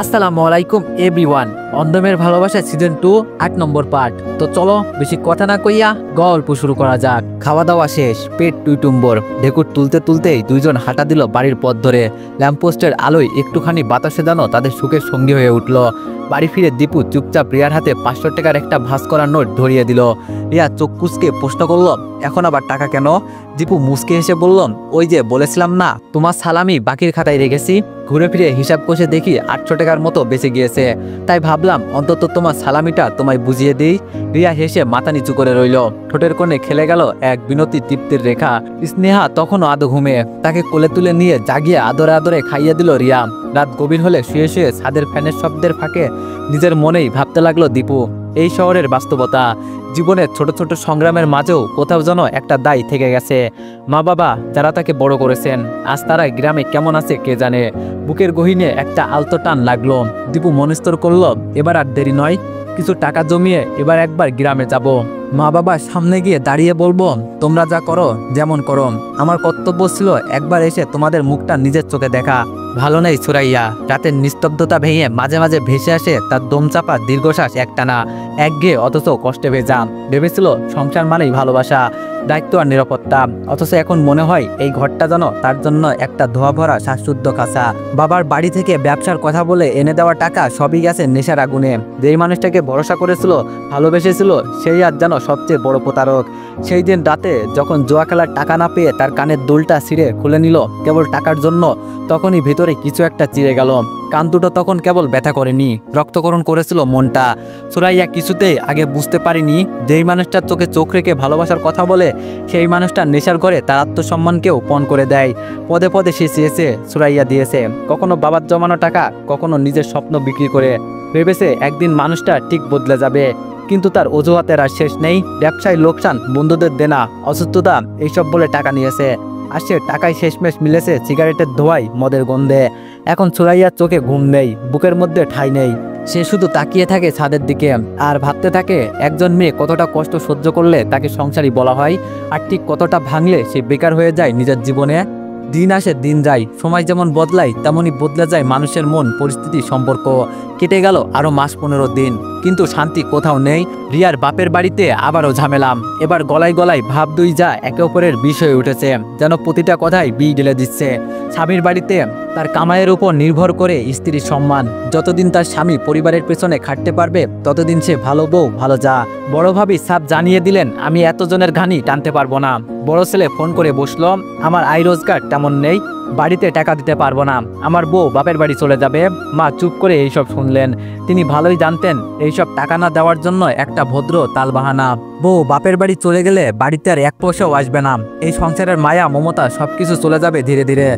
আসসালামু আলাইকুম এভরিওয়ান। অন্ধমের ভালোবাসা সিজন 2 8 নম্বর পার্ট। তো চলো বেশি কথা না কইয়া গল্প শুরু করা যাক। খাওয়া দাওয়া শেষ, পেট টুইটুম্বর। ঢেকুর তুলতে তুলতেই দুইজন হাঁটা দিল বাড়ির পথ ধরে। ল্যাম্পপোস্টের আলোয় একটুখানি বাতাসে যেন তাদের সুখের সঙ্গী হয়ে উঠল। বাড়ি ফিরে দীপু চুপচাপ রিয়ার হাতে 500 টাকার একটা ভাঁজ করার নোট ধরিয়ে দিল। রিয়া চোখ কুচকে প্রশ্ন করল, এখন আবার টাকা কেন? দীপু মুচকে হেসে বলল, ওই যে বলেছিলাম না তোমার সালামি বাকির খাতায় রেখেছি। ঘুরে ফিরে হিসাব কষে দেখি 800 টাকার মতো বেঁচে গিয়েছে, তাই ভাবলাম অন্তত তোমার সালামিটা তোমায় বুঝিয়ে দিই। রিয়া হেসে মাথা নিচু করে রইল। ঠোঁটের কোণে খেলে গেল এক বিনতি তৃপ্তির রেখা। স্নেহা তখনও আদো ঘুমে, তাকে কোলে তুলে নিয়ে জাগিয়ে আদরে আদরে খাইয়ে দিল রিয়া। রাত গভীর হলে শুয়ে শুয়ে ছাদের ফ্যানের শব্দের ফাঁকে নিজের মনেই ভাবতে লাগলো দীপু, এই শহরের বাস্তবতা। জীবনের ছোট ছোট সংগ্রামের মাঝেও কোথাও যেন একটা দায় থেকে গেছে। মা বাবা যারা তাকে বড় করেছেন, আজ তারা গ্রামে কেমন আছে কে জানে। বুকের গহীনে একটা আলতো টান লাগলো। দীপু মনস্থির করলো, এবার আর দেরি নয়, কিছু টাকা জমিয়ে এবার একবার গ্রামে যাব। মা বাবার সামনে গিয়ে দাঁড়িয়ে বলবো, তোমরা যা করো যেমন করো, আমার কর্তব্য ছিল একবার এসে তোমাদের মুখটা নিজের চোখে দেখা। ভালো নেই সুরাইয়া। রাতের নিস্তব্ধতা ভেঙে মাঝে মাঝে ভেসে আসে তার দমচাপা দীর্ঘশ্বাস, একটানা, একঘেয়ে অথচ কষ্টে ভেজা। ভেবেছিল সংসার মানেই ভালোবাসা, দায়িত্ব আর নিরাপত্তা। অথচ এখন মনে হয় এই ঘরটা যেন তার জন্য একটা ধোয়া ভরা শ্বাসরুদ্ধ কাঁচা। বাবার বাড়ি থেকে ব্যবসার কথা বলে এনে দেওয়া টাকা সবই গেছে নেশার আগুনে। যেই মানুষটাকে ভরসা করেছিল, ভালোবেসেছিল, সেই আজ যেন সবচেয়ে বড় প্রতারক। সেই দিন রাতে যখন জুয়া খেলার টাকা না পেয়ে তার কানের দুলটা ছিঁড়ে খুলে নিল কেবল টাকার জন্য, তখনই ভিতরে কিছু একটা চিরে গেল। কান দুটো তখন কেবল ব্যথা করেনি, রক্তকরণ করেছিল মনটা। সুরাইয়া কিছুতেই আগে বুঝতে পারিনি, যেই মানুষটার চোখে চোখ রেখে ভালোবাসার কথা বলে সেই মানুষটা নেশার ঘরে তার আত্মসম্মানকেও পণ করে দেয়। পদে পদে সে চেয়েছে, সুরাইয়া দিয়েছে, কখনো বাবার জমানো টাকা, কখনো নিজের স্বপ্ন বিক্রি করে। ভেবেছে একদিন মানুষটা ঠিক বদলে যাবে, কিন্তু তার অজুহাতের আর শেষ নেই। ব্যবসায় লোকসান, বন্ধুদের দেনা, অসুস্থতা, এইসব বলে টাকা নিয়েছে। আর সে টাকায় শেষমেশ মিলেছে সিগারেটের ধোঁয়ায়, মদের গন্ধে। এখন সুরাইয়ার চোখে ঘুম নেই, বুকের মধ্যে ঠাঁই নেই। সে শুধু তাকিয়ে থাকে ছাদের দিকে আর ভাবতে থাকে একজন মেয়ে কতটা কষ্ট সহ্য করলে তাকে সংসারী বলা হয়, আর ঠিক কতটা ভাঙলে সে বেকার হয়ে যায় নিজের জীবনে। দিন আসে দিন যায়, সময় যেমন বদলায় তেমনই বদলে যায় মানুষের মন, পরিস্থিতি, সম্পর্ক। কেটে গেল আরও মাস 15 দিন, কিন্তু শান্তি কোথাও নেই। রিয়ার বাপের বাড়িতে আবারও ঝামেলাম। এবার গলায় গলায় ভাব দুই যা একে অপরের বিষ হয়ে উঠেছে, যেন প্রতিটা কথাই বিষ ঢেলে দিচ্ছে। স্বামীর বাড়িতে তার কামাইয়ের উপর নির্ভর করে স্ত্রীর সম্মান। যতদিন তার স্বামী পরিবারের পেছনে খাটতে পারবে ততদিন সে ভালো বউ, ভালো যা। বড় ভাবি সাপ জানিয়ে দিলেন, আমি এতজনের ঘানি টানতে পারবো না। বড় ছেলে ফোন করে বসলো, আমার আয় রোজগার তেমন নেই, বাড়িতে টাকা দিতে পারবো না, আমার বউ বাপের বাড়ি চলে যাবে। মা চুপ করে এইসব শুনলেন। তিনি ভালোই জানতেন এইসব টাকা না দেওয়ার জন্য একটা ভদ্র তালবাহানা। বউ বাপের বাড়ি চলে গেলে বাড়িতে আর এক পয়সাও আসবে না। এই সংসারের মায়া মমতা সবকিছু চলে যাবে ধীরে ধীরে।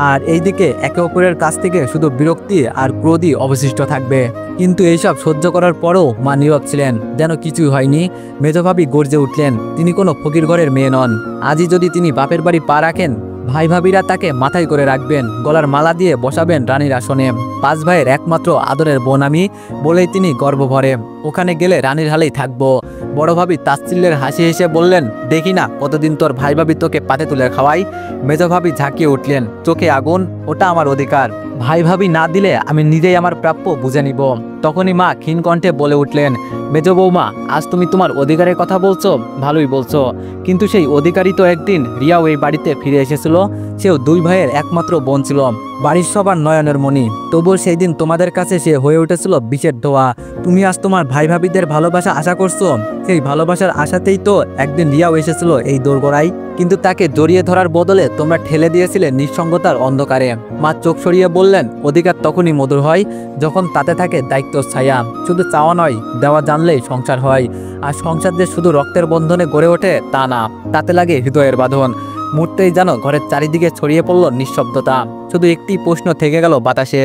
আর এইদিকে একে অপরের কাছ থেকে শুধু বিরক্তি আর ক্রোধই অবশিষ্ট থাকবে। কিন্তু এইসব সহ্য করার পরেও মা নীরব ছিলেন, যেন কিছুই হয়নি। মেজভাবি গর্জে উঠলেন, তিনি কোনো ফকির ঘরের মেয়ে নন। আজই যদি তিনি বাপের বাড়ি পা রাখেন, ভাই ভাবিরা তাকে মাথায় করে রাখবেন, গলার মালা দিয়ে বসাবেন রানীর আসনে। 5 ভাইয়ের একমাত্র আদরের বোন আমি বলেই তিনি গর্ব ভরে ওখানে গেলে রানীর হালেই থাকবো। বড় ভাবি তাচ্ছিল্যের হাসি হেসে বললেন, দেখি না কতদিন তোর ভাই ভাবি তোকে পাতে তুলে খাওয়াই। মেজ ভাবি ঝাঁকিয়ে উঠলেন, চোখে আগুন, ওটা আমার অধিকার। ভাই ভাবি না দিলে আমি নিজেই আমার প্রাপ্য বুঝে নিব। তখনই মা ক্ষীণ কণ্ঠে বলে উঠলেন, মেজ বৌমা, আজ তুমি তোমার অধিকারের কথা বলছো, ভালোই বলছো, কিন্তু সেই অধিকারই তো একদিন রিয়াও এই বাড়িতে ফিরে এসেছিল। সেও 2 ভাইয়ের একমাত্র বোন ছিল, বাড়ির সবার নয়নের মণি। তবুও সেই দিন তোমাদের কাছে সে হয়ে উঠেছিল বিষের ধোয়া। তুমি আজ তোমার ভাই ভাবিদের ভালোবাসা আশা করছো, সেই ভালোবাসার আশাতেই তো একদিন রিয়াও এসেছিল এই দোরগোড়ায়। কিন্তু তাকে জড়িয়ে ধরার বদলে তোমরা ঠেলে দিয়েছিলে নিঃসঙ্গতার অন্ধকারে। মা চোখ সরিয়ে বললেন, অধিকার তখনই মধুর হয় যখন তাতে থাকে দায়িত্ব ছায়া। শুধু চাওয়া নয়, দেওয়া জানলেই সংসার হয়। আর সংসার যে শুধু রক্তের বন্ধনে গড়ে ওঠে তা না, তাতে লাগে হৃদয়ের বাঁধন। মুহূর্তেই যেন ঘরের চারিদিকে ছড়িয়ে পড়ল নিঃশব্দতা। শুধু একটি প্রশ্ন থেকে গেল বাতাসে,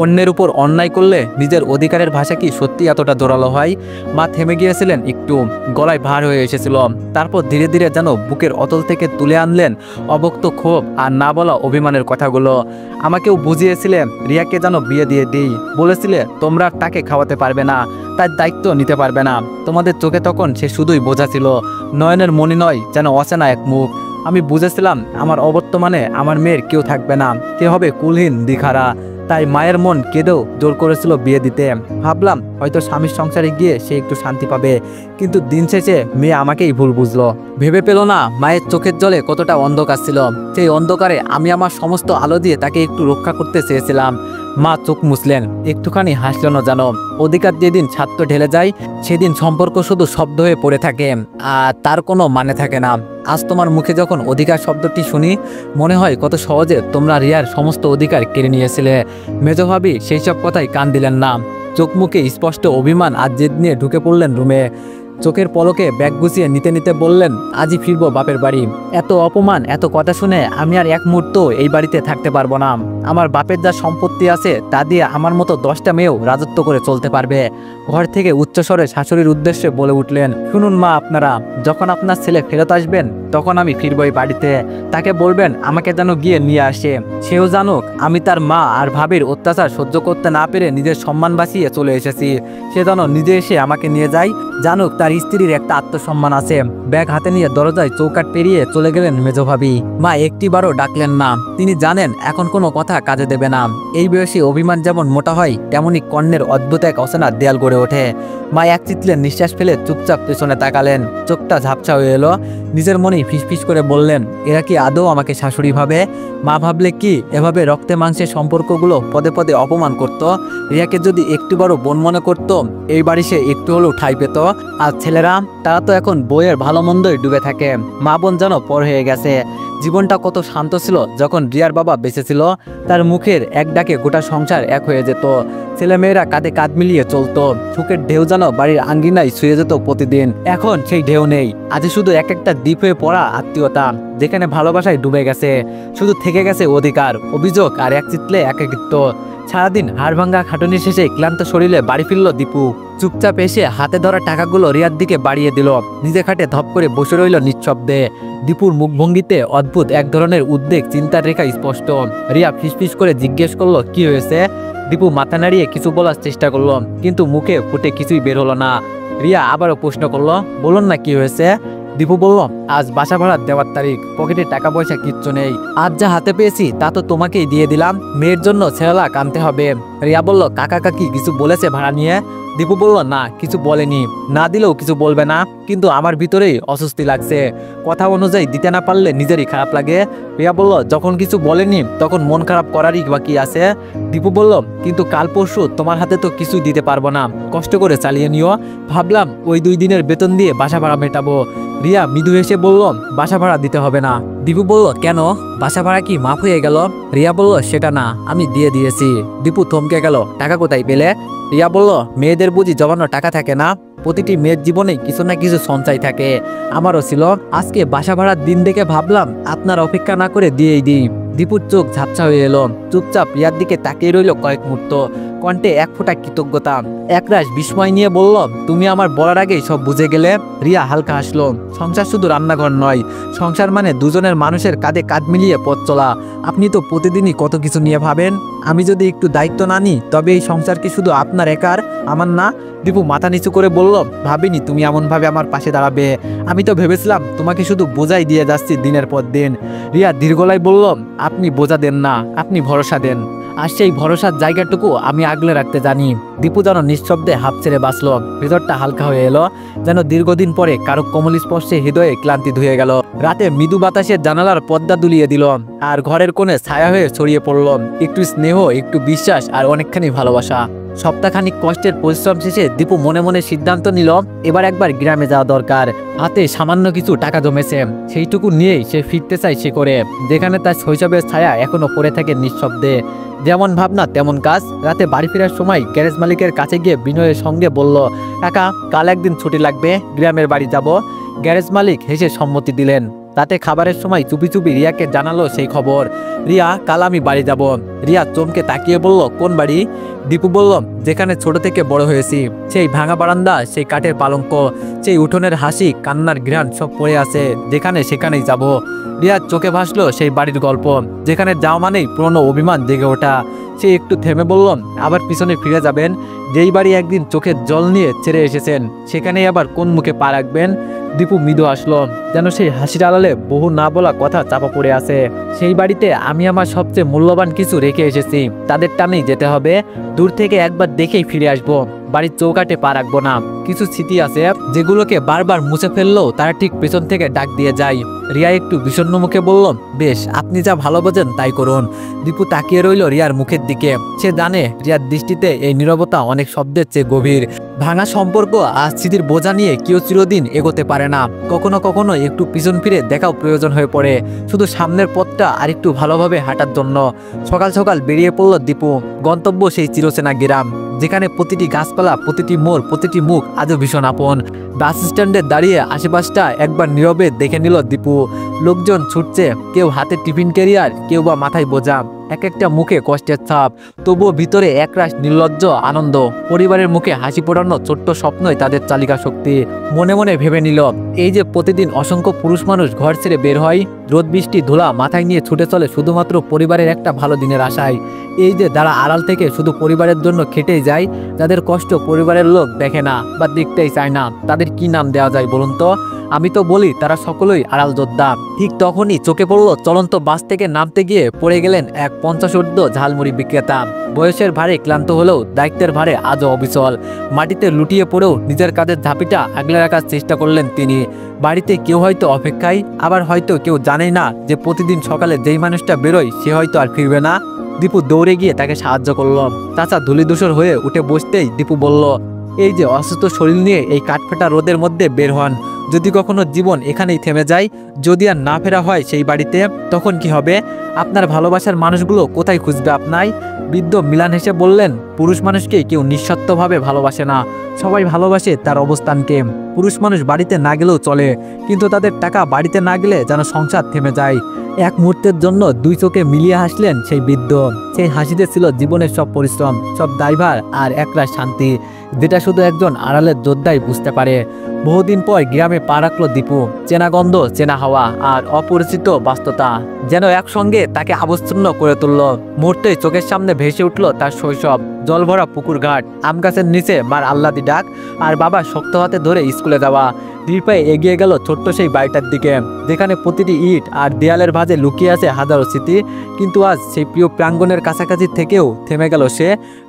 অন্যের উপর অন্যায় করলে নিজের অধিকারের ভাষা কি সত্যি এতটা জোরালো হয়? মা থেমে গিয়েছিলেন একটু, গলায় ভার হয়ে এসেছিল। তারপর ধীরে ধীরে যেন বুকের অতল থেকে তুলে আনলেন অবক্ত ক্ষোভ আর না বলা অভিমানের কথাগুলো। আমাকেও বুঝিয়েছিলে রিয়াকে যেন বিয়ে দিয়ে দিই, বলেছিলে তোমরা তাকে খাওয়াতে পারবে না, তার দায়িত্ব নিতে পারবে না। তোমাদের চোখে তখন সে শুধুই বোঝা ছিল, নয়নের মণি নয়, যেন অচেনা এক মুখ। আমি বুঝেছিলাম আমার অবর্তমানে আমার মেয়ের কেউ থাকবে না, সে হবে কুলহীন, দিখারা। তাই মায়ের মন কেঁদেও জোর করেছিল বিয়ে দিতে। ভাবলাম হয়তো স্বামীর সংসারে গিয়ে সে একটু শান্তি পাবে, কিন্তু দিন শেষে মেয়ে আমাকেই ভুল বুঝলো। ভেবে পেল না মায়ের চোখের জলে কতটা অন্ধকার ছিল। সেই অন্ধকারে আমি আমার সমস্ত আলো দিয়ে তাকে একটু রক্ষা করতে চেয়েছিলাম। মা চোখ মুছলেন, একটুখানি হাসলেন জানো। অধিকার যেদিন ছাত্র ঢেলে যায় সেদিন সম্পর্ক শুধু শব্দ হয়ে পড়ে থাকে, আর তার কোনো মানে থাকে না। আজ তোমার মুখে যখন অধিকার শব্দটি শুনি মনে হয় কত সহজে তোমরা রিয়ার সমস্ত অধিকার কেড়ে নিয়েছিলে। মেজো ভাবি সেই সব কথাই কান দিলেন না। চোখ মুখে স্পষ্ট অভিমান আর জেদ নিয়ে ঢুকে পড়লেন রুমে। চোখের পলকে ব্যাগ গুছিয়ে নিতে নিতে বললেন, আজই ফিরবো বাপের বাড়ি। এত অপমান, এত কথা শুনে আমি আর এক মুহূর্ত এই বাড়িতে থাকতে পারবো না। আমার বাপের যা সম্পত্তি আছে তা দিয়ে আমার মতো 10টা মেয়েও রাজত্ব করে চলতে পারবে। ঘর থেকে উচ্চস্বরে শাশুড়ির উদ্দেশ্যে বলে উঠলেন, শুনুন মা, আপনারা যখন আপনার ছেলে ফেরত আসবেন তখন আমি ফিরবো এই বাড়িতে। তাকে বলবেন আমাকে যেন গিয়ে নিয়ে আসে। সেও জানুক আমি তার মা আর ভাবির অত্যাচার সহ্য করতে না পেরে নিজের সম্মান বাঁচিয়ে চলে এসেছি। সে যেন নিজে এসে আমাকে নিয়ে যায়। জানুক তার স্ত্রীর একটা আত্মসম্মান আছে। ব্যাগ হাতে নিয়ে দরজায় চৌকাঠ পেরিয়ে চলে গেলেন মেজো ভাবি। মা একটিবারও ডাকলেন না। তিনি জানেন এখন কোনো কথা কাজে দেবে না। এই বয়সে অভিমান যেমন মোটা হয় তেমনি কর্ণের অদ্ভুত এক অচেনা দেয়াল গড়ে ওঠে। মা এক চিৎলে নিঃশ্বাস ফেলে চুপচাপ পেছনে তাকালেন। চোখটা ঝাপসা হয়ে এলো। নিজের মনেই ফিসফিস করে বললেন, এরা কি আদৌ আমাকে শাশুড়ি ভাবে? মা ভাবলে কি এভাবে রক্তে মাংসের সম্পর্কগুলো পদে পদে অপমান করত? রিয়াকে যদি একটিবারও বোন মনে করত এই বাড়ি সে একটু হলেও ঠাঁই পেত। আর ছেলেরা, তারা তো এখন বইয়ের ভালো মন্দই ডুবে থাকে। মা বোন যেন পর হয়ে গেছে। জীবনটা কত শান্ত ছিল যখন রিয়ার বাবা বেঁচে ছিল। তার মুখের এক ডাকে গোটা সংসার এক হয়ে যেত। ছেলেমেয়েরা কাঁধে কাঁধ মিলিয়ে চলতো। সুখের ঢেউ যেন বাড়ির আঙ্গিনায় শুয়ে যেত প্রতিদিন। এখন সেই ঢেউ নেই। আজ শুধু এক একটা দ্বীপ হয়ে পড়া আত্মীয়তা, যেখানে ভালোবাসায় ডুবে গেছে। শুধু থেকে গেছে অধিকার, অভিযোগ আর এক চিত্লে একাকিত্ব। সারাদিন হাড়ভাঙ্গা খাটুনি শেষে ক্লান্ত শরীরে বাড়ি ফিরল দীপু। চুপচাপ এসে হাতে ধরা টাকাগুলো রিয়ার দিকে বাড়িয়ে দিল। নিজে খাটে ধপ করে বসে রইল নিঃশব্দে। দীপুর মুখভঙ্গিতে অদ্ভুত এক ধরনের উদ্বেগ, চিন্তার রেখা স্পষ্ট। রিয়া ফিসফিস করে জিজ্ঞেস করলো, কি হয়েছে? দীপু মাথা নাড়িয়ে কিছু বলার চেষ্টা করলো, কিন্তু মুখে ফুটে কিছুই বের হলো না। রিয়া আবারও প্রশ্ন করলো, বলুন না কি হয়েছে? দীপু বলল, আজ বাসা ভাড়া দেওয়ার তারিখ, পকেটে টাকা পয়সা কিচ্ছু নেই। আজ যা হাতে পেয়েছি তা তো তোমাকেই দিয়ে দিলাম। মেয়ের জন্য ছেলেলা আনতে হবে। রিয়া বলল, কাকা কাকি কিছু বলেছে ভাড়া নিয়ে? দীপু বলল, না কিছু বলেনি। না দিলেও কিছু বলবে না, কিন্তু আমার ভিতরেই অস্বস্তি লাগছে। কথা অনুযায়ী দিতে না পারলে নিজেরই খারাপ লাগে। রিয়া বলল, যখন কিছু বলেনি তখন মন খারাপ করারই বা কি আছে? দীপু বলল, কিন্তু কাল পরশু তোমার হাতে তো কিছুই দিতে পারবো না। কষ্ট করে চালিয়ে নিও। ভাবলাম ওই 2 দিনের বেতন দিয়ে বাসা ভাড়া মেটাবো। রিয়া মৃদু হেসে বলল, বাসা ভাড়া দিতে হবে না। দীপু বলল, কেন? বাসা ভাড়া কি মাফ হয়ে গেল? রিয়া বলল, সেটা না, আমি দিয়ে দিয়েছি। দীপু থমকে গেল, টাকা কোথায় পেলে? রিয়া বলল, মেয়েদের বুঝি জমানো টাকা থাকে না? প্রতিটি মেয়ের জীবনে কিছু না কিছু সঞ্চয় থাকে। আমারও ছিল। আজকে বাসা ভাড়ার দিন দেখে ভাবলাম আপনার অপেক্ষা না করে দিয়েই দিই। দীপুর চোখ ঝাপসা হয়ে এলো। চুপচাপ রিয়ার দিকে তাকিয়ে রইল কয়েক মুহূর্ত। কণ্ঠে এক ফোঁটা কৃতজ্ঞতা, একরাশ বিস্ময় নিয়ে বলল, তুমি আমার বলার আগেই সব বুঝে গেলে। রিয়া হালকা হাসলো। সংসার শুধু রান্নাঘর নয়, সংসার মানে দুজনের মানুষের কাঁধে কাঁধ মিলিয়ে পথ চলা। আপনি তো প্রতিদিনই কত কিছু নিয়ে ভাবেন। আমি যদি একটু দায়িত্ব না নিই তবে এই সংসার কি শুধু আপনার একার, আমার না? দীপু মাথা নিচু করে বলল, ভাবিনি তুমি এমনভাবে আমার পাশে দাঁড়াবে। আমি তো ভেবেছিলাম তোমাকে শুধু বোঝাই দিয়ে যাচ্ছি দিনের পর দিন। রিয়া দীর্ঘলায় বলল, আপনি বোঝা দেন না, আপনি ভরসা দেন। আর সেই ভরসার জায়গাটুকু আমি আগলে রাখতে জানি। দীপু যেন নিঃশব্দে হাঁপ ছেড়ে বাঁচল। ভেতরটা হালকা হয়ে এলো, যেন দীর্ঘদিন পরে কারো কোমল স্পর্শে হৃদয়ে ক্লান্তি ধুয়ে গেল। রাতে মৃদু বাতাসের জানালার পর্দা দুলিয়ে দিল, আর ঘরের কোণে ছায়া হয়ে ছড়িয়ে পড়ল একটু স্নেহ, একটু বিশ্বাস আর অনেকখানি ভালোবাসা। সপ্তাহখানিক কষ্টের পরিশ্রম শেষে দীপু মনে মনে সিদ্ধান্ত নিল, এবার একবার গ্রামে যাওয়া দরকার। হাতে সামান্য কিছু টাকা জমেছে, সেইটুকু নিয়েই সে ফিরতে চায় সে করে, যেখানে তার শৈশবের ছায়া এখনো পড়ে থাকে নিঃশব্দে। যেমন ভাবনা তেমন কাজ। রাতে বাড়ি ফেরার সময় গ্যারেজ মালিকের কাছে গিয়ে বিনয়ের সঙ্গে বলল, কাকা কাল একদিন ছুটি লাগবে, গ্রামের বাড়ি যাব। গ্যারেজ মালিক হেসে সম্মতি দিলেন। রাতে খাবারের সময় চুপি চুপি রিয়াকে জানালো সেই খবর, রিয়া কাল আমি বাড়ি যাব। রিয়া চমকে তাকিয়ে বলল, কোন বাড়ি? দীপু বলল, যেখানে ছোট থেকে বড় হয়েছি। সেই ভাঙা বারান্দা, সেই কাঠের পালঙ্ক, সেই উঠোনের হাসি, কান্নার ঘ্রাণ সব পড়ে আছে। যেখানে সেখানেই যাব। রিয়ার চোখে ভাসলো সেই বাড়ির গল্প, যেখানে যাওয়া মানেই পুরনো অভিমান জেগে ওঠা। সে একটু থেমে বলল, আবার পিছনে ফিরে যাবেন? যেই বাড়ি একদিন চোখের জল নিয়ে ছেড়ে এসেছেন, সেখানেই আবার কোন মুখে পা রাখবেন? দীপু মৃদু আসলো, যেন সেই হাসির আড়ালে বহু না বলা কথা চাপা পড়ে আছে। সেই বাড়িতে আমি আমার সবচেয়ে মূল্যবান কিছু রেখে এসেছি, তাদের টানেই যেতে হবে। দূর থেকে একবার দেখেই ফিরে আসবো, বাড়ির চৌকাঠে পা রাখবো না। কিছু স্মৃতি আছে যেগুলোকে বারবার মুছে ফেললেও তারা ঠিক পেছন থেকে ডাক দিয়ে যায়। রিয়া একটু বিষণ্ণ মুখে বলল, বেশ, আপনি যা ভালো বোঝেন তাই করুন। দীপু তাকিয়ে রইল রিয়ার মুখের দিকে। সে জানে রিয়ার দৃষ্টিতে এই নীরবতা অনেক শব্দের চেয়ে গভীর। ভাঙা সম্পর্ক আর স্মৃতির বোঝা নিয়ে কেউ চিরদিন এগোতে পারে না। কখনো কখনো একটু পিছন ফিরে দেখাও প্রয়োজন হয়ে পড়ে, শুধু সামনের পথটা আর একটু ভালোভাবে হাঁটার জন্য। সকাল সকাল বেরিয়ে পড়ল দীপু। গন্তব্য সেই চিরচেনা গ্রাম, যেখানে প্রতিটি গাছপালা, প্রতিটি মোড়, প্রতিটি মুখ আজও ভীষণ আপন। বাস স্ট্যান্ডে দাঁড়িয়ে আশেপাশটা একবার নীরবে দেখে নিল দীপু। লোকজন ছুটছে, কেউ হাতে টিফিন ক্যারিয়ার, কেউ বা মাথায় বোঝা, এক একটা মুখে কষ্টের ছাপ, তবুও ভিতরে একরাশ নির্লজ্জ আনন্দ। পরিবারের মুখে হাসি ফোটানো ছোট্ট স্বপ্নই তাদের চালিকা শক্তি। মনে মনে ভেবে নিল, এই যে প্রতিদিন অসংখ্য পুরুষ মানুষ ঘর ছেড়ে বের হয়, রোদ বৃষ্টি ধুলা মাথায় নিয়ে ছুটে চলে শুধুমাত্র পরিবারের একটা ভালো দিনের আশায়। এই যে যারা আড়াল থেকে শুধু পরিবারের জন্য খেটেই যায়, যাদের কষ্ট পরিবারের লোক দেখে না বা দেখতেই চায় না, তাদের কি নাম দেওয়া যায় বলুন তো? আমি তো বলি তারা সকলেই আড়াল যোদ্ধা। ঠিক তখনই চোখে পড়ল চলন্ত বাস থেকে নামতে গিয়ে পড়ে গেলেন এক 50 ঝালমুড়ি বিক্রেতা। বয়সের ভারে ক্লান্ত হলেও দায়িত্বের ভারে আজও অবিচল। মাটিতে লুটিয়ে পড়েও নিজের কাঁধের ঝাঁপিটা আগলে রাখার চেষ্টা করলেন তিনি। বাড়িতে কেউ হয়তো অপেক্ষায়, আবার হয়তো কেউ জানেই না যে প্রতিদিন সকালে যেই মানুষটা বেরোয় সে হয়তো আর ফিরবে না। দীপু দৌড়ে গিয়ে তাকে সাহায্য করল। চাচা ধূলিধূসর হয়ে উঠে বসতেই দীপু বলল, এই যে অসুস্থ শরীর নিয়ে এই কাঠফাটা রোদের মধ্যে বের হন, যদি কখনো জীবন এখানেই থেমে যায়, যদি আর না ফেরা হয় সেই বাড়িতে, তখন কি হবে? আপনার ভালোবাসার মানুষগুলো কোথায় খুঁজবে আপনায়? বৃদ্ধ মিলান হেসে বললেন, পুরুষ মানুষকে কেউ নিঃস্বার্থভাবে ভালোবাসে না, সবাই ভালোবাসে তার অবস্থানকে। পুরুষ মানুষ বাড়িতে না গেলেও চলে, কিন্তু তাদের টাকা বাড়িতে না গেলে যেন সংসার থেমে যায়। এক মুহূর্তের জন্য দুই চোখে মিলিয়ে হাসলেন সেই বৃদ্ধ। সেই হাসিতে ছিল জীবনের সব পরিশ্রম, সব দায়ভার আর একরাশ শান্তি, যেটা শুধু একজন আড়ালের যোদ্ধাই বুঝতে পারে। বহুদিন পর গ্রামে পা রাখল দীপু। চেনা গন্ধ, চেনা হাওয়া আর অপরিচিত বাস্তবতা যেন একসঙ্গে তাকে আবচ্ছন্ন করে তুলল। মুহূর্তে চোখের সামনে ভেসে উঠল তার শৈশব, জলভরা পুকুর ঘাট, আম গাছের নিচে মার আহ্লাদি ডাক, আর বাবা শক্ত হাতে ধরে স্কুলে যাওয়া। ধীর পায়ে এগিয়ে গেল ছোট্ট সেই বাড়িটার দিকে, যেখানে প্রতিটি ইট আর দেয়ালের ভাঁজে লুকিয়ে আছে হাজারো স্মৃতি। কিন্তু আজ সেই প্রিয় প্রাঙ্গণের কাছাকাছি থেকেও থেমে গেল সে।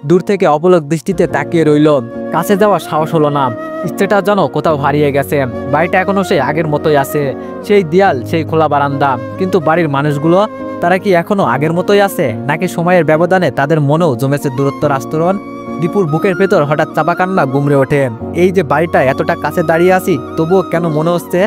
দূর থেকে অপলক দৃষ্টিতে তাকিয়ে রইল, কাছে যাওয়ার সাহস হলো না। ইচ্ছেটা যেন কোথাও হারিয়ে গেছে। বাড়িটা এখনো সেই আগের মতোই আছে, সেই দেয়াল, সেই খোলা বারান্দা, কিন্তু বাড়ির মানুষগুলো, তারা কি এখনো আগের মতোই আছে, নাকি সময়ের ব্যবধানে তাদের মনেও জমেছে দূরত্বর আস্তরণ? দীপুর বুকের ভেতর হঠাৎ চাপা কান্না গুমড়ে ওঠে। এই যে বাড়িটা এতটা কাছে দাঁড়িয়ে আছি, তবুও কেন মনে হচ্ছে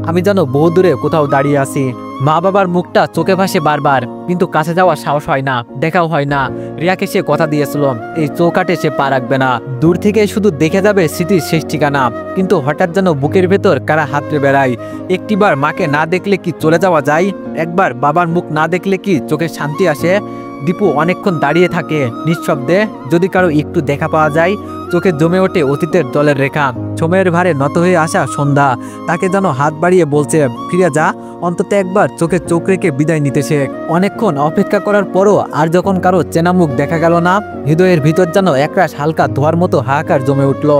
আমি যেন বহু দূরে কোথাও দাঁড়িয়ে আছি। মা বাবার মুখটা চোখে ভাসে বারবার, কিন্তু কাছে যাওয়ার সাহস হয় না, দেখাও হয় না। রিয়াকে সে কথা দিয়েছিল এই চৌকাঠে সে পা রাখবে না, দূর থেকে শুধু দেখে যাবে স্মৃতির শেষ ঠিকানা। কিন্তু হঠাৎ যেন বুকের ভেতর কারা হাতড়ে বেড়ায়। একটিবার মাকে না দেখলে কি চলে যাওয়া যায়? একবার বাবার মুখ না দেখলে কি চোখে শান্তি আসে? দীপু অনেকক্ষণ দাঁড়িয়ে থাকে নিঃশব্দে। যদি কারো একটু দেখা পাওয়া যায়, চোখে জমে ওঠে অতীতের জলের রেখা। সময়ের ভারে নত হয়ে আসা সন্ধ্যা তাকে যেন হাত বাড়িয়ে বলছে, ফিরে যা, অন্তত একবার চোখে চোখ রেখে বিদায় নিতে শেখ। অনেকক্ষণ অপেক্ষা করার পরও আর যখন কারো চেনা মুখ দেখা গেল না, হৃদয়ের ভিতর যেন একরাশ হালকা ধোয়ার মতো হাহাকার জমে উঠল।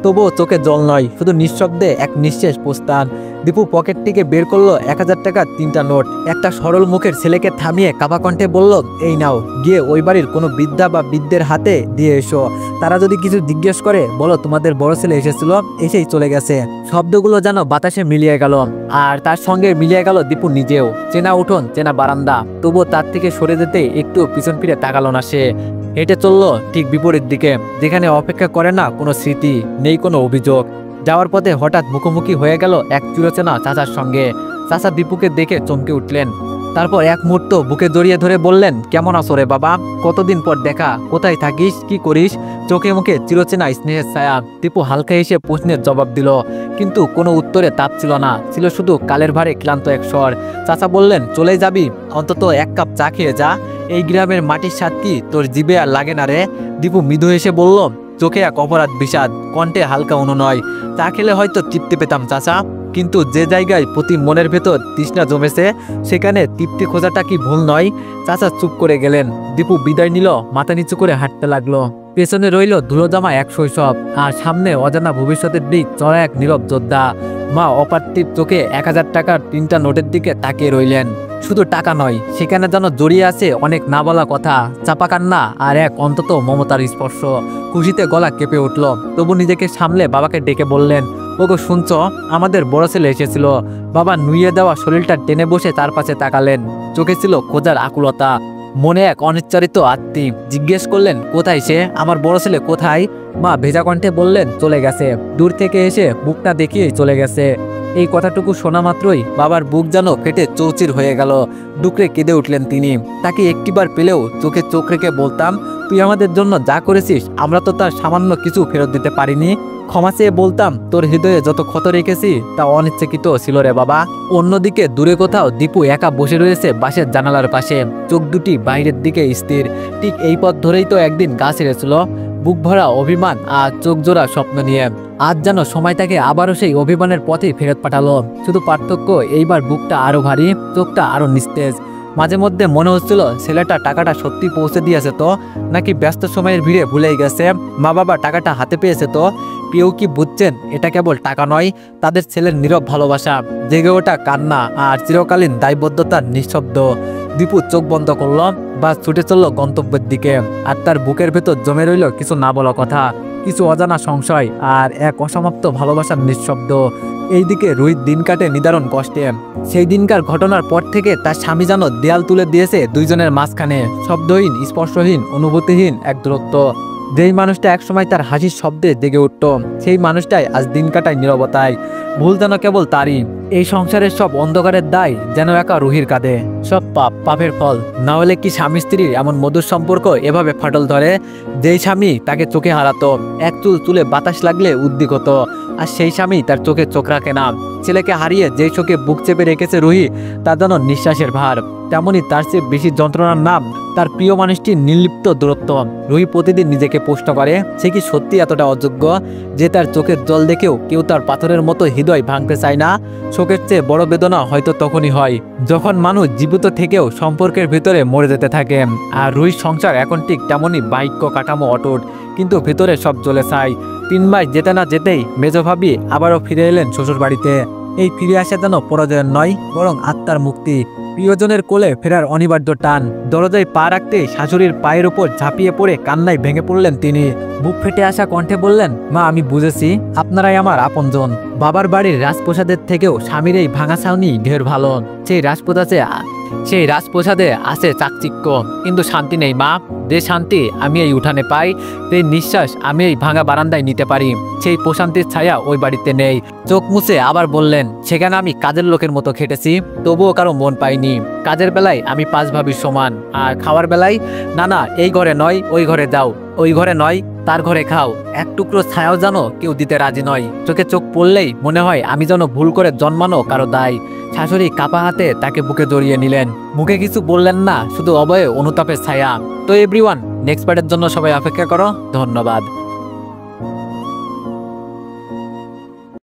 তবুও চোখে জল নয়, শুধু নিঃশব্দে এক নিঃশেষ প্রস্থান। দীপু পকেট থেকে বের করলো 1000 টাকার 3টা নোট। একটা সরল মুখের ছেলেকে থামিয়ে কাপা কণ্ঠে বলল, এই নাও, গিয়ে ওই বাড়ির কোনো বৃদ্ধা বা বৃদ্ধের হাতে দিয়ে এসো। তারা যদি কিছু জিজ্ঞেস করে বলো তোমাদের বড় ছেলে এসেছিল, এসেই চলে গেছে। শব্দগুলো যেন বাতাসে মিলিয়ে গেল, আর তার সঙ্গে মিলিয়ে গেল দীপু নিজেও। চেনা উঠোন, চেনা বারান্দা, তবুও তার থেকে সরে যেতে একটু পিছন ফিরে তাকালো না সে। হেঁটে চলল ঠিক বিপরীত দিকে, যেখানে অপেক্ষা করে না কোনো স্মৃতি, নেই কোনো অভিযোগ। যাওয়ার পথে হঠাৎ মুখোমুখি হয়ে গেল এক চিরচেনা চাচার সঙ্গে। চাচা দীপুকে দেখে চমকে উঠলেন, তারপর এক মুহূর্ত বুকে জড়িয়ে ধরে বললেন, কেমন আছো রে বাবা? কতদিন পর দেখা, কোথায় থাকিস, কি করিস? চোখে মুখে চিরচেনা স্নেহের ছায়া। দীপু হালকা এসে প্রশ্নের জবাব দিল, কিন্তু কোনো উত্তরে তাপ ছিল না, ছিল শুধু কালের ভারে ক্লান্ত এক স্বর। চাচা বললেন, চলে যাবি? অন্তত এক কাপ চা খেয়ে যা, এই গ্রামের মাটির স্বাদ কি তোর জিভে আর লাগে না রে? দীপু মৃদু এসে বলল, চোখে এক অপরাধ বিষাদ, কণ্ঠে হালকা অনুনয়। চা খেলে হয়তো তৃপ্তি পেতাম চাচা, কিন্তু যে জায়গায় প্রতি মনের ভেতর তৃষ্ণা জমেছে, সেখানে তৃপ্তি খোঁজাটা কি ভুল নয়? চাচা চুপ করে গেলেন। দীপু বিদায় নিল, মাথা নিচু করে হাঁটতে লাগলো। পেছনে রইল ধুলোজামা এক শৈশব, আর সামনে অজানা ভবিষ্যতের দিক চড়া এক নীরব যোদ্ধা। মা অপার্থিব চোখে 1000 টাকার 3টা নোটের দিকে তাকিয়ে রইলেন। শুধু টাকা নয়, সেখানে যেন জড়িয়ে আছে অনেক না বলা কথা, চাপা কান্না আর এক অন্তত মমতার স্পর্শ। খুশিতে গলা কেঁপে উঠল, তবু নিজেকে সামলে বাবাকে ডেকে বললেন, ওগো শুনছ, আমাদের বড় ছেলে এসেছিল। বাবা নুইয়ে দেওয়া শরীরটা টেনে বসে তার পাশে তাকালেন। চোখে ছিল খোঁজার আকুলতা, মনে এক অনিচ্ছারিত আত্মি। জিজ্ঞেস করলেন, কোথায় সে, আমার বড় ছেলে কোথায়? মা ভেজা কণ্ঠে বললেন, চলে গেছে, দূর থেকে এসে বুকটা দেখিয়েই চলে গেছে। এই কথাটুকু শোনা মাত্রই বাবার বুক যেন ফেটে চৌচির হয়ে গেল। ডুকরে কেঁদে উঠলেন তিনি। তাকে একটিবার পেলেও চোখে চোখ রেখে বলতাম, তুই আমাদের জন্য যা করেছিস আমরা তো তার সামান্য কিছু ফেরত দিতে পারিনি। ক্ষমা চেয়ে বলতাম, তোর হৃদয়ে যত ক্ষত রেখেছি তা অনিচ্ছাকৃত ছিল রে বাবা। অন্যদিকে দূরে কোথাও দীপু একা বসে রয়েছে বাসের জানালার পাশে, চোখ দুটি বাইরের দিকে স্থির। ঠিক এই পথ ধরেই তো একদিন গা ছেড়েছিল, বুক ভরা অভিমান আর চোখ জোড়া স্বপ্ন নিয়ে। আজ যেন সময় তাকে আবারও সেই অভিমানের পথেই ফেরত পাঠালো। শুধু পার্থক্য, এইবার বুকটা আরো ভারী, চোখটা আরো নিস্তেজ। মাঝে মধ্যে মনে হচ্ছিল ছেলেটা টাকাটা সত্যি পৌঁছে দিয়েছে তো, নাকি ব্যস্ত সময়ের ভিড়ে ভুলেই গেছে। মা বাবা টাকাটা হাতে পেয়েছে তো। কেউ কি বুঝছেন এটা কেবল টাকা নয়, তাদের ছেলের নীরব ভালোবাসা, জেগে ওঠা কান্না আর চিরকালীন দায়বদ্ধতার নিঃশব্দ। দীপু চোখ বন্ধ করল, বাস ছুটে চলল গন্তব্যের দিকে। আর তার বুকের ভেতর জমে রইল কিছু না বলা কথা, কিছু অজানা সংশয় আর এক অসমাপ্ত ভালোবাসার নিঃশব্দ। এইদিকে রুহির দিন কাটে নিদারুণ কষ্টে। সেই দিনকার ঘটনার পর থেকে তার স্বামী যেন দেয়াল তুলে দিয়েছে দুইজনের মাঝখানে, শব্দহীন, স্পর্শহীন, অনুভূতিহীন এক দূরত্ব। যেই মানুষটা একসময় তার হাসির শব্দে জেগে উঠত, সেই মানুষটাই আজ দিন কাটায় নীরবতায়। ভুল যেন কেবল তারই। এই সংসারের সব অন্ধকারের দায় যেন একা রুহির কাঁধে। সব পাপের ফল। না হলে কি স্বামী স্ত্রীর এমন মধুর সম্পর্ক এভাবে ফাটল ধরে? যেই স্বামী তাকে চোখে হারাতো, এক চুল চুলে বাতাস লাগলে উদ্বিগ হতো, আর সেই স্বামী তার চোখে চোখ রাখে না। ছেলেকে হারিয়ে যেই চোখে বুক চেপে রেখেছে রুহি, তা যেন নিঃশ্বাসের ভার। তেমনি তার চেয়ে বেশি যন্ত্রণার নাম তার প্রিয় মানুষটির নির্লিপ্ত দূরত্ব। রুহি প্রতিদিন নিজেকে প্রশ্ন করে, সে কি সত্যি এতটা অযোগ্য যে তার চোখের জল দেখেও কেউ তার পাথরের মতো হৃদয় ভাঙতে চায় না? শোকের চেয়ে বড় বেদনা হয়তো তখনই হয় যখন মানুষ জীবিত থেকেও সম্পর্কের ভিতরে মরে যেতে থাকে। আর রুহির সংসার এখন ঠিক তেমনই, বাক্য কাঠামো অটুট, কিন্তু ভিতরে সব জ্বলে ছাই। 3 মাস যেতে না যেতেই মেজো ভাবি আবারও ফিরে এলেন শ্বশুর বাড়িতে। এই ফিরে আসা যেন পরাজয়ের নয়, বরং আত্মার মুক্তি। প্রিয়জনের কোলে ফেরার অনিবার্য টান। দরজায় পা রাখতে শাশুড়ির পায়ের উপর ঝাঁপিয়ে পড়ে কান্নায় ভেঙে পড়লেন তিনি। বুক ফেটে আসা কণ্ঠে বললেন, মা আমি বুঝেছি, আপনারাই আমার আপনজন। বাবার বাড়ির রাজপ্রসাদের থেকেও স্বামীর এই ভাঙা ছাউনি ঢের ভালো। সেই রাজপ্রসাদে আছে চাকচিক্য, কিন্তু শান্তি নেই মা। যে শান্তি আমি এই উঠানে পাই, সেই নিঃশ্বাস আমি এই ভাঙা বারান্দায় নিতে পারি, সেই প্রশান্তির ছায়া ওই বাড়িতে নেই। চোখ মুছে আবার বললেন, সেখানে আমি কাজের লোকের মতো খেটেছি, তবুও কারো মন পাইনি। কাজের বেলায় আমি 5 ভাবির সমান, আর খাওয়ার বেলায় না, এই ঘরে নয় ওই ঘরে যাও, ওই ঘরে নয় তার ঘরে খাও। এক টুকরো ছায়াও যেন কেউ দিতে রাজি নয়। চোখে চোখ পড়লেই মনে হয় আমি যেন ভুল করে জন্মানো কারো দায়। শাশুড়ি কাপা হাতে তাকে বুকে জড়িয়ে নিলেন। মুখে কিছু বললেন না, শুধু অবয়ে অনুতাপের ছায়া। তো এভরিওয়ান, নেক্সট পার্টের জন্য সবাই অপেক্ষা করো। ধন্যবাদ।